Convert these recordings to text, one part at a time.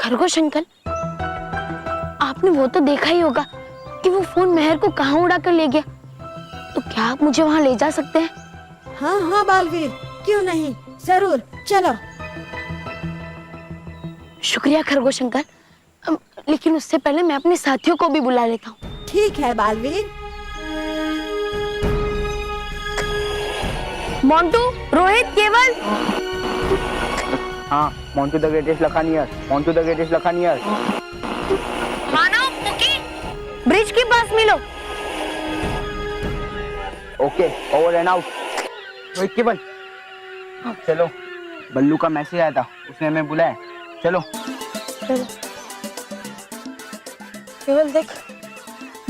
खरगोश अंकल, आपने वो तो देखा ही होगा कि वो फोन मेहर को कहाँ उड़ा कर ले गया। तो क्या आप मुझे वहाँ ले जा सकते हैं? हाँ हाँ बालवीर, क्यों नहीं, जरूर, चलो। शुक्रिया खरगोश अंकल, लेकिन उससे पहले मैं अपने साथियों को भी बुला लेता हूँ। ठीक है बालवीर। मोंटू, रोहित, केवल। हाँ, Montu the greatest Lakhaniyar, Montu the greatest Lakhaniyar. Manav, Muki, bridge के पास मिलो। Okay, over and out. Rohit, Keval, चलो। बल्लू का मैसेज आया था, उसने हमें बुलाया। चलो। केवल देख,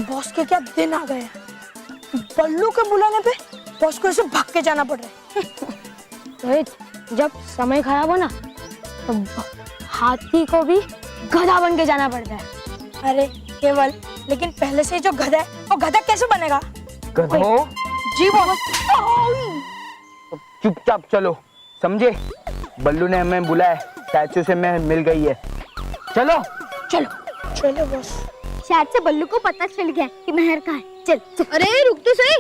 बॉस के क्या दिन आ गए हैं। बल्लू के बुलाने पे बॉस को ऐसे भाग के जाना पड़ रहा है। रोहित, जब समय खराब हो ना तो हाथी को भी गधा बन के जाना पड़ता है। अरे केवल, लेकिन पहले से जो गधा है वो गधा कैसे बनेगा? गधो? जी बॉस। चुपचाप चलो, समझे? बल्लू ने हमें बुलाया, शायद से उसे मैं मिल गई है। चलो चलो चलो बॉस। शायद से बल्लू को पता चल गया कि मेहर कहाँ है। चल, चल। अरे रुक तो सही,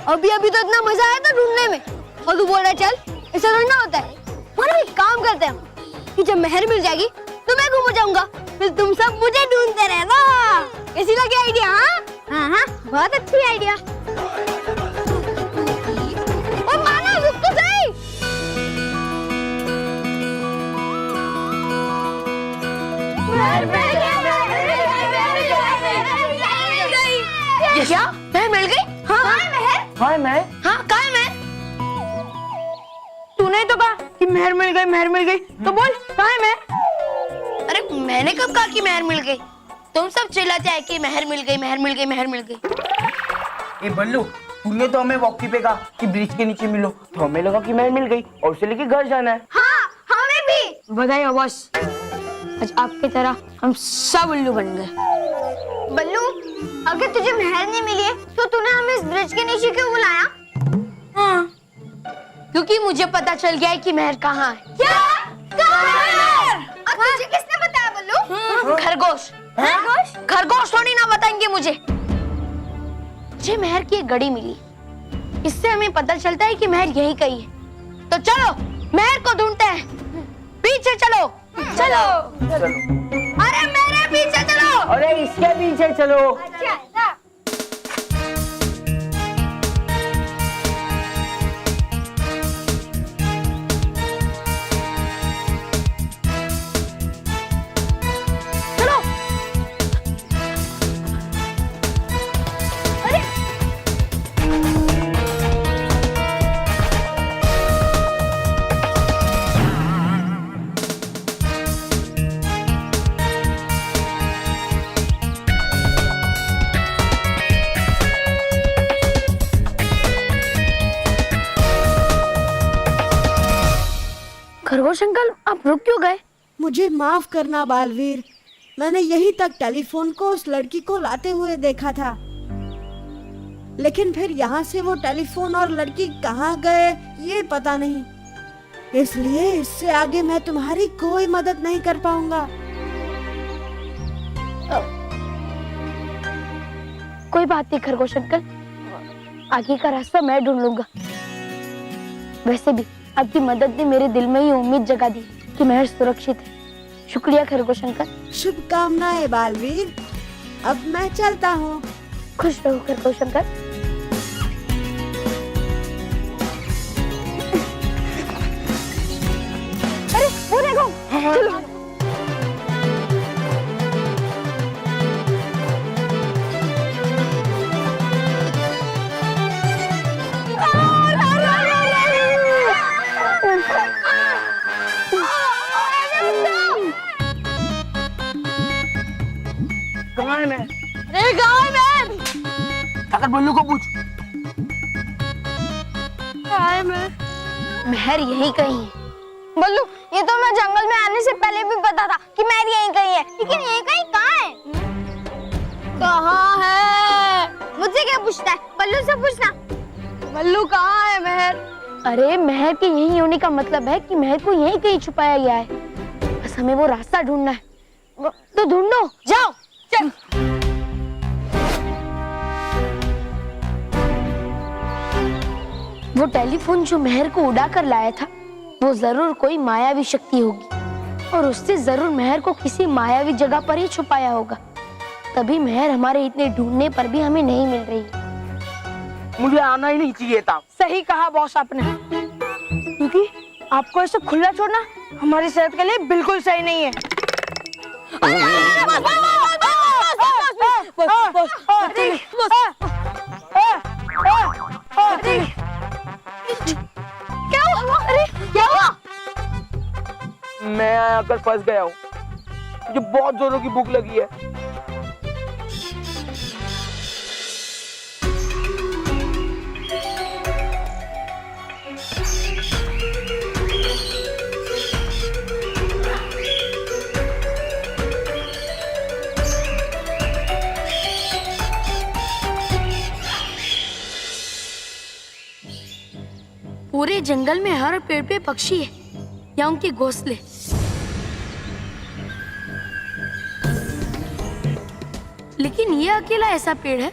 अभी तो इतना मजा आया था ढूंढने में और तू बोल रहा है चल। ऐसा थोड़ी ना होता है। और एक काम करते हैं कि जब मेहर मिल जाएगी तो मैं घूम जाऊंगा, फिर तुम सब मुझे ढूंढते रहना। कैसी लगी आइडिया? हाँ हाँ, बहुत अच्छी आइडिया। और मानो, रुक तो सही। क्या मेहर मिल गई? हाँ हाय मैं। हाँ, कहाँ है मैं? तूने तो कहा कि मेहर मिल गई, मेहर मिल गई, तो बोल कहाँ है मैं? अरे मैंने कब कहा कि मेहर मिल गई? तुम सब चिल्लाते हैं कि मेहर मिल गई, मेहर मिल गई, मेहर मिल गई। ए बल्लू, तूने तो हमें वॉकी पे कहा कि ब्रिज के नीचे मिलो, तो हमें लगा कि मैं मिल गई और उसे लेके घर जाना है। हाँ, हमें भी। बधाई हो बॉस, आज आपकी तरह हम सब उल्लू बन गए। बल्लू, अगर तुझे मेहर नहीं मिली है तो तूने हमें इस ब्रिज के नीचे क्यों बुलाया? हाँ, क्योंकि मुझे पता चल गया है कि मेहर कहाँ है। क्या? और तुझे किसने बताया बल्लू? खरगोश। खरगोश? खरगोश थोड़ी ना बताएंगे मुझे मेहर की एक घड़ी मिली, इससे हमें पता चलता है कि मेहर यही कहीं है। तो चलो मेहर को ढूंढते हैं, पीछे चलो। चलो चलो। अरे मेरे पीछे चलो। अरे इसके पीछे चलो। अच्छा, चलो। खरगोश अंकल, आप रुक क्यों गए? मुझे माफ करना बालवीर, मैंने यहीं तक टेलीफोन को उस लड़की को लाते हुए देखा था, लेकिन फिर यहाँ से वो टेलीफोन और लड़की कहाँ गए ये पता नहीं, इसलिए इससे आगे मैं तुम्हारी कोई मदद नहीं कर पाऊंगा। कोई बात नहीं खरगोश अंकल, आगे का रास्ता मैं ढूंढ लूंगा। वैसे भी आपकी मदद ने मेरे दिल में ये उम्मीद जगा दी कि मेहर सुरक्षित है। शुक्रिया खरगोश अंकल। शुभकामनाएं बालवीर, अब मैं चलता हूँ। खुश रहो खरगोश अंकल। अरे वो देखो, चलो। कहाँ है मैं? अरे गाँव है मैं। अगर बल्लू को पूछ। मेहर यही कहीं है। बल्लू, ये तो मैं जंगल में आने से पहले भी पता था कि मेहर यहीं कहीं है, लेकिन ये कहीं कहाँ है? कहाँ है? मुझसे क्या पूछता है? बल्लू से पूछना। बल्लू कहाँ है मेहर? अरे मेहर के यहीं होने का मतलब है कि मेहर को यहीं कहीं छुपाया गया है, बस हमें वो रास्ता ढूंढना है। तो ढूंढो, जाओ। चल। वो टेलीफोन जो मेहर को उड़ा कर लाया था, वो जरूर कोई मायावी शक्ति होगी और उससे जरूर मेहर को किसी मायावी जगह पर ही छुपाया होगा। तभी मेहर हमारे इतने ढूंढने पर भी हमें नहीं मिल रही। मुझे आना ही नहीं चाहिए था। सही कहा बॉस आपने, क्योंकि आपको ऐसे खुला छोड़ना हमारी सेहत के लिए बिल्कुल सही नहीं है। क्या हुआ? अरे क्या हुआ? मैं आकर फंस गया हूँ। मुझे बहुत जोरों की भूख लगी है। पूरे जंगल में हर पेड़ पे पक्षी है या उनके घोंसले। लेकिन ये अकेला ऐसा पेड़ है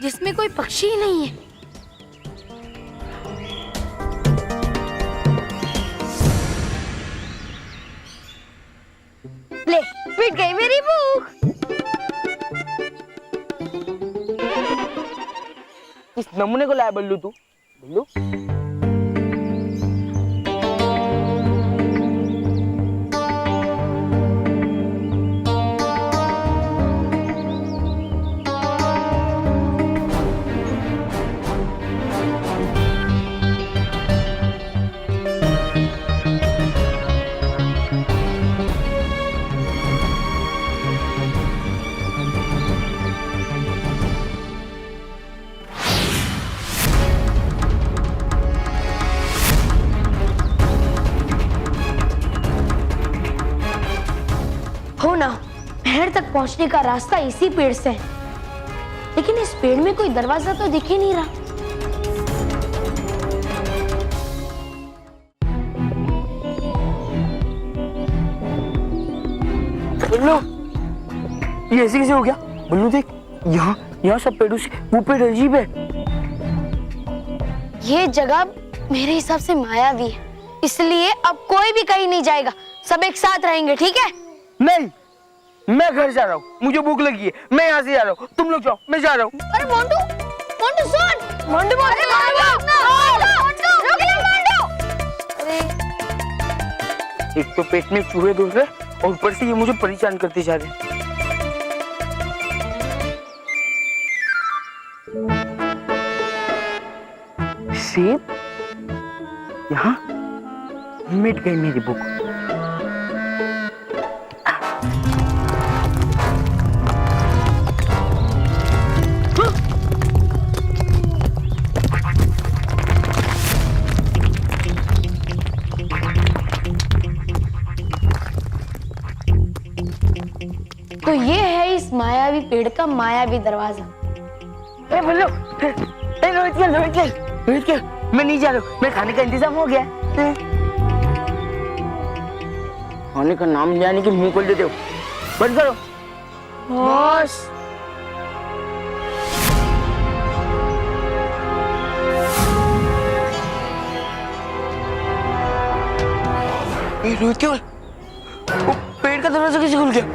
जिसमें कोई पक्षी ही नहीं है। ले, मिट गई मेरी भूख। इस नमूने को लाया बल्लू तू? बल्लू? हो ना, पेड़ तक पहुंचने का रास्ता इसी पेड़ से है, लेकिन इस पेड़ में कोई दरवाजा तो दिख ही नहीं रहा। बल्लू, ये ऐसे कैसे हो गया? बल्लू देख, यहाँ सब पेड़ों से वो पेड़ अजीब है। ये जगह मेरे हिसाब से मायावी है, इसलिए अब कोई भी कहीं नहीं जाएगा, सब एक साथ रहेंगे, ठीक है? नहीं, मैं घर जा रहा हूँ, मुझे भूख लगी है, मैं यहाँ से जा रहा हूँ, तुम लोग जाओ, मैं जा रहा हूँ। अरे मोंटू, मोंटू सुन, मोंटू रुक ले मोंटू। अरे एक तो पेट में चूहे घुस रहे और ऊपर से ये मुझे परेशान करते जा रहे। सेब? यहाँ मिट गई मेरी भूख। तो ये है इस मायावी पेड़ का मायावी दरवाजा। ए बल्लू, रोहित के, मैं नहीं जा रहा हूँ, मैं खाने का इंतजाम हो गया। खाने का नाम लेने की मुंह खोल देते हो, बंद करो। बॉस, ये रोहित के, वो पेड़ का दरवाजा कैसे खुल गया?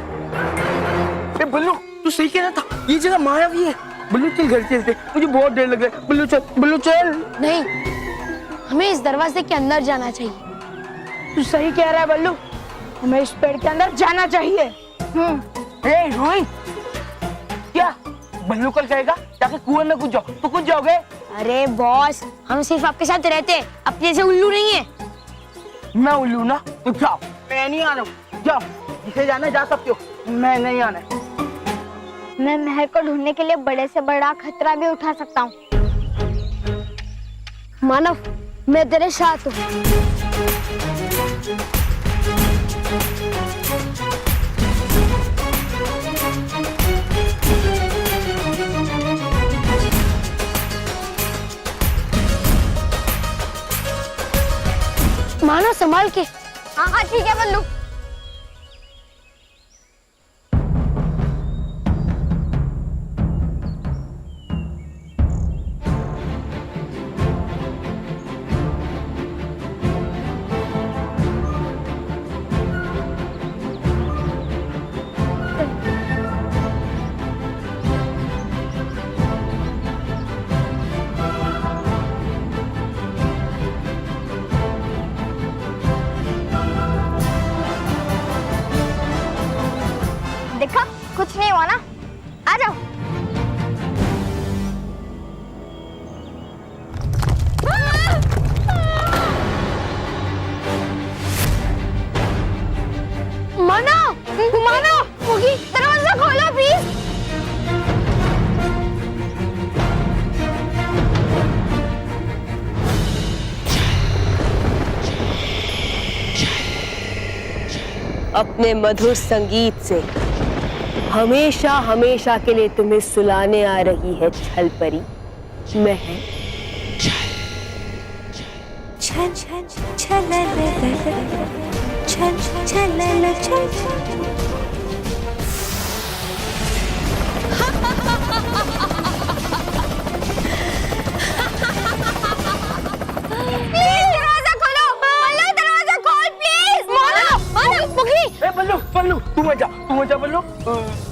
ए बल्लू, तू सही कह रहा था, ये जगह मायावी है। बल्लू चल घर चलते, मुझे बहुत डर लग रहा है। बल्लू चल, बल्लू चल। नहीं, हमें इस दरवाजे के अंदर जाना चाहिए। तू सही कह रहा है बल्लू, हमें इस पेड़ के अंदर जाना चाहिए। ए रोहित, क्या बल्लू कल कहेगा जाके कुएं में कूद जाओ, तो कूद जाओगे? अरे बॉस, हम सिर्फ आपके साथ रहते हैं, अपने से उल्लू नहीं है। मैं उल्लू ना? तो जाओ, मैं नहीं आ रहा हूँ, जाओ, जिसे जाना जा सकते हो, मैं नहीं आना। मैं मेहर को ढूंढने के लिए बड़े से बड़ा खतरा भी उठा सकता हूँ। मानव, मैं तेरे साथ हूँ। मानव, संभाल के। हाँ हाँ ठीक है बल्लू। अपने मधुर संगीत से हमेशा हमेशा के लिए तुम्हें सुलाने आ रही है छल परी महक। छल छल छल छल छल छल। दरवाजा खोलो, बल्लू दरवाजा खोल प्लीज। मानो पकड़ी। ए बल्लू बल्लू तू मत जा बल्लू,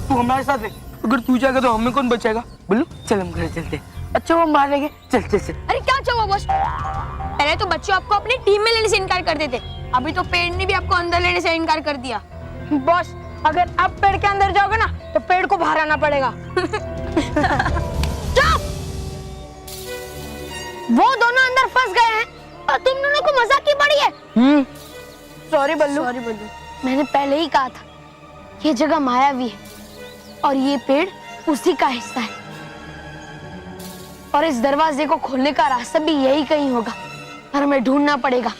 तू हमारे साथ है। अगर तू जाएगा तो हमें कौन बचाएगा? बल्लू चल हम घर चलते। अच्छा वो मारेंगे, चल चल चल। अरे क्या चाहिए बॉस? पहले तो बच्चों आपको अपनी टीम में लेने से इनकार करते थे, अभी तो पेड़ ने भी आपको अंदर लेने से इनकार कर दिया। बॉस अगर आप पेड़ के अंदर जाओगे ना तो पेड़ को बाहर आना पड़ेगा। चुप! वो दोनों अंदर फंस गए हैं और तुम दोनों को मजाक की पड़ी है। सॉरी बल्लू। मैंने पहले ही कहा था ये जगह मायावी है और ये पेड़ उसी का हिस्सा है और इस दरवाजे को खोलने का रास्ता भी यही कहीं होगा और हमें ढूंढना पड़ेगा।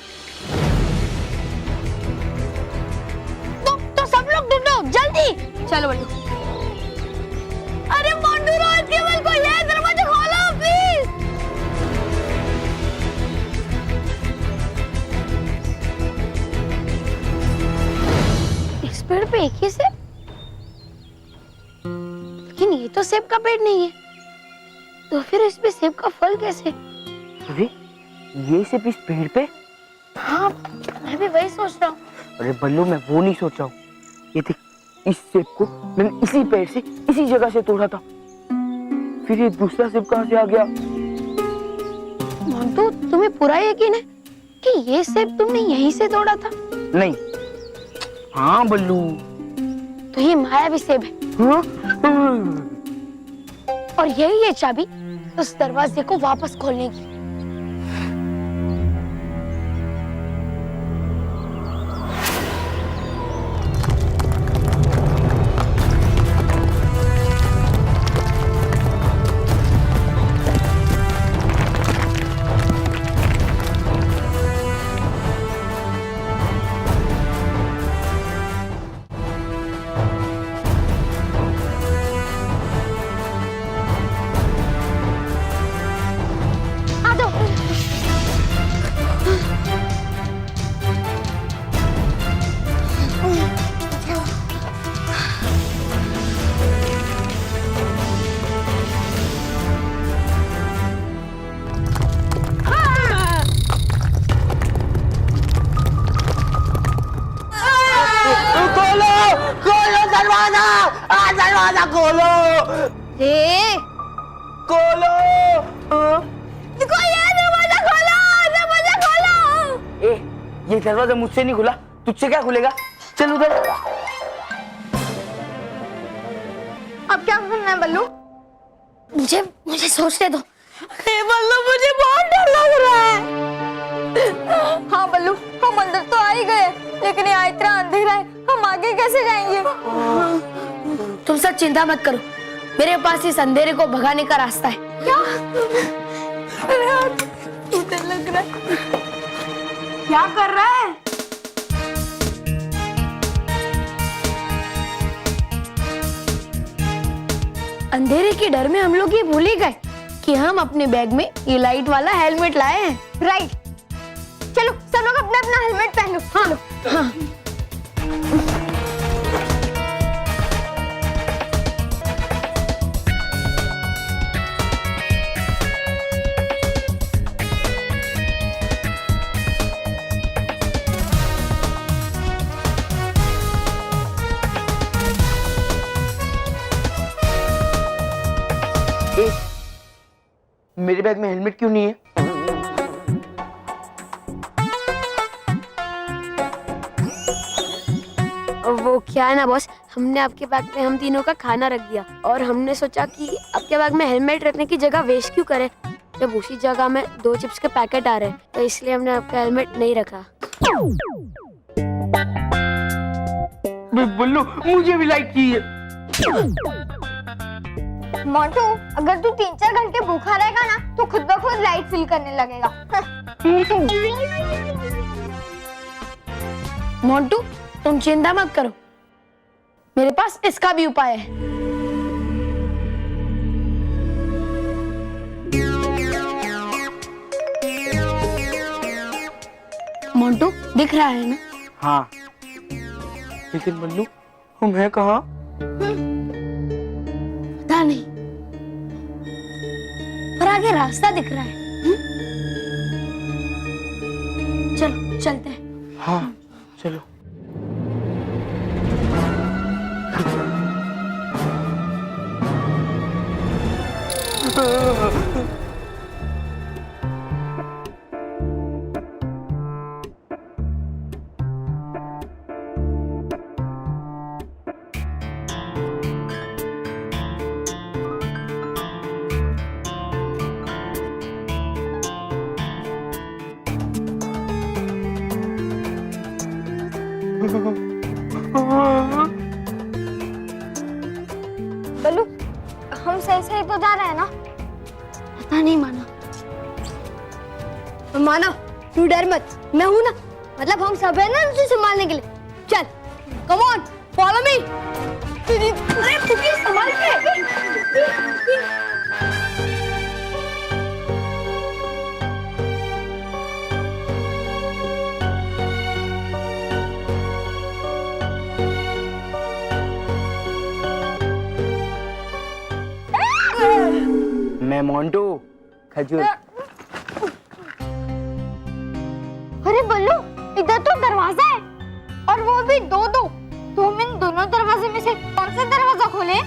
तो सब लोग ढूंढो जल्दी। चलो बल्लू। अरे मोंटू रोहित केवल को ये दरवाजा खोलो प्लीज। इस पेड़ पे एक ही सेब, लेकिन ये तो सेब का पेड़ नहीं है, तो फिर इसमें सेब का फल कैसे? अरे ये सिर्फ इस पेड़ पे? हाँ मैं भी वही सोच रहा हूँ। अरे बल्लू मैं वो नहीं सोच रहा हूँ, ये देख इस सेब को मैंने इसी पेड़ से इसी जगह से तोड़ा था, फिर ये दूसरा सेब कहाँ से आ गया? मोंटू तुम्हें पूरा यकीन है कि ये सेब तुमने यहीं से तोड़ा था? नहीं। हाँ बल्लू। तो ये मायावी सेब है। हाँ? और यही है चाबी उस दरवाजे को वापस खोलने की। दरवाजा खोलो, खोलो। देखो ये दरवाजा खोलो, दरवाजा खोलो। ए, ये दरवाजा मुझसे नहीं खुला, तुझसे क्या खुलेगा? चल उधर। अब क्या करना है बल्लू? मुझे सोचने दो। बल्लू मुझे बहुत डर लग रहा है। हाँ बल्लू हम अंदर तो आ ही गए, लेकिन यहाँ इतना अंधेरा है, हम आगे कैसे जाएंगे? तुम सब चिंता मत करो, मेरे पास इस अंधेरे को भगाने का रास्ता है। क्या? मुझे लग रहा है। क्या कर रहा है? अंधेरे के डर में हम लोग ये भूल ही गए कि हम अपने बैग में ये लाइट वाला हेलमेट लाए हैं। राइट, चलो सब लोग अपना अपना हेलमेट पहन लो। हाँ हाँ। मेरे बैग में हेलमेट क्यों नहीं है? वो क्या है ना बॉस, हमने आपके बैग में हम तीनों का खाना रख दिया और हमने सोचा कि आपके बैग में हेलमेट रखने की जगह वेस्ट क्यों करें, जब उसी जगह में 2 चिप्स के पैकेट आ रहे हैं, तो इसलिए हमने आपका हेलमेट नहीं रखा। बल्लू मुझे भी लाइट चाहिए। मोंटू अगर तू 3-4 घंटे भूखा रहेगा ना तो खुद ब खुद लाइट फील करने लगेगा। मोंटू तुम चिंता मत करो, मेरे पास इसका भी उपाय है। मोंटू दिख रहा है ना? हाँ, लेकिन बल्लू हम हैं कहाँ? पता नहीं, पर आगे रास्ता दिख रहा है। चलो चलते हैं। हाँ चलो। बल्लू, हम सही सही तो जा रहे हैं ना? पता नहीं माना। माना, तू डर मत, मैं हूं ना। मतलब हम सब है ना उसे संभालने के लिए। चल, कम ऑन, फॉलो मी। अरे पुकी, संभाल के। मैं मोंटू खजूर। अरे बल्लू, इधर तो दरवाजा है और वो भी दो। तो हम इन दोनों दरवाजे में से कौन सा दरवाजा खोले?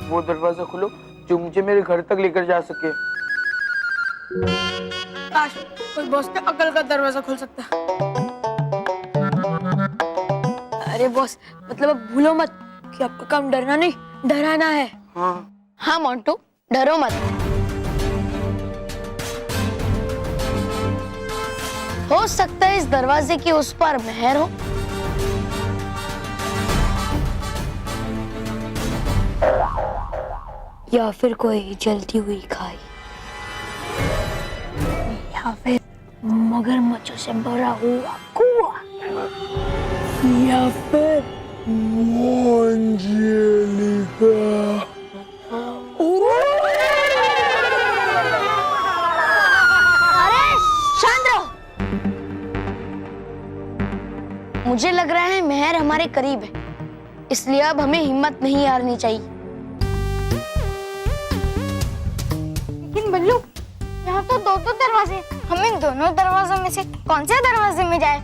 वो दरवाजा खोलो जो मुझे मेरे घर तक लेकर जा सके। काश कोई बॉस के अकल का दरवाजा खोल सकता। अरे बॉस, मतलब अब भूलो मत कि आपका काम डरना नहीं, डराना है। हाँ हाँ मोंटू, डरो मत। हो सकता है इस दरवाजे के उस पार महर हो। या फिर कोई जलती हुई खाई, या फिर मगरमच्छों से भरा हुआ कुआं, या फिर अरे शांत रहो। मुझे लग रहा है महर हमारे करीब है, इसलिए अब हमें हिम्मत नहीं हारनी चाहिए। लेकिन बल्लू, यहाँ तो दो दरवाजे हैं। हम इन दोनों दरवाजों में से कौन से दरवाजे में जाए?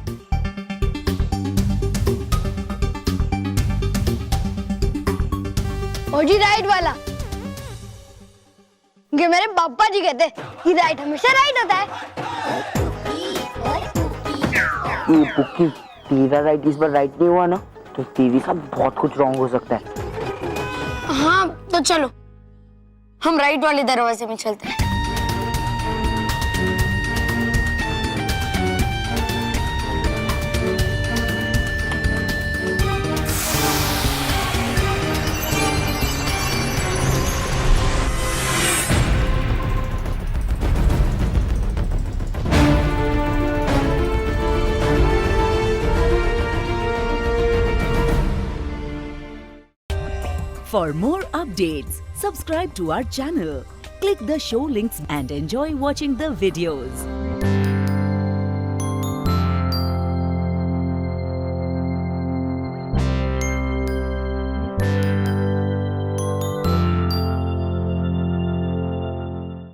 और जी राइट वाला। ये मेरे पापा जी कहते हैं कि राइट हमेशा राइट होता है। ये पुक्की, तेरा राइट इस बार राइट नहीं हुआ ना तो तेरे साथ बहुत कुछ रॉन्ग हो सकता है। हाँ तो चलो, हम राइट वाले दरवाजे में चलते हैं। For more updates, subscribe to our channel, click the show links and enjoy watching the videos.